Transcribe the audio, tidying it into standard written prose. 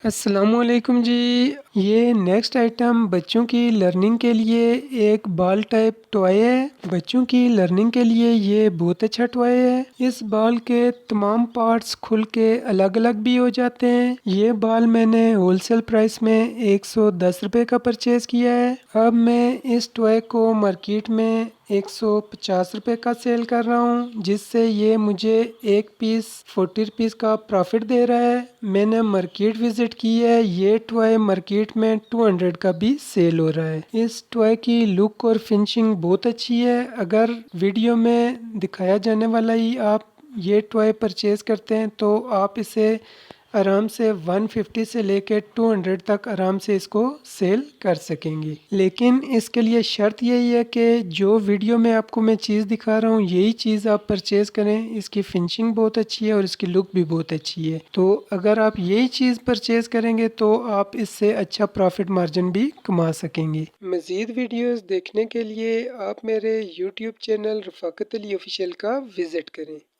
अस्सलामुअलैकुम जी। ये next item बच्चों की लर्निंग के लिए एक बॉल टाइप टॉय है। बच्चों की लर्निंग के लिए ये बहुत अच्छा टॉय है। इस बॉल के तमाम पार्ट्स खुल के अलग अलग भी हो जाते हैं। ये बॉल मैंने होलसेल प्राइस में 110 रुपये का परचेज़ किया है। अब मैं इस टॉय को मार्केट में 150 रुपये का सेल कर रहा हूँ, जिससे ये मुझे एक पीस 40 रुपीज़ का प्रॉफिट दे रहा है। मैंने मार्केट विजिट की है। ये टॉय मार्केट में 200 का भी सेल हो रहा है। इस टॉय की लुक और फिनिशिंग बहुत अच्छी है। अगर वीडियो में दिखाया जाने वाला ही आप ये टॉय परचेज़ करते हैं तो आप इसे आराम से 150 से लेकर 200 तक आराम से इसको सेल कर सकेंगे। लेकिन इसके लिए शर्त यही है कि जो वीडियो में आपको मैं चीज़ दिखा रहा हूँ यही चीज़ आप परचेज़ करें। इसकी फिनिशिंग बहुत अच्छी है और इसकी लुक भी बहुत अच्छी है। तो अगर आप यही चीज़ परचेज़ करेंगे तो आप इससे अच्छा प्रॉफिट मार्जिन भी कमा सकेंगे। मज़ीद वीडियोस देखने के लिए आप मेरे यूट्यूब चैनल रफ़ाकत अली ऑफिशियल का विज़िट करें।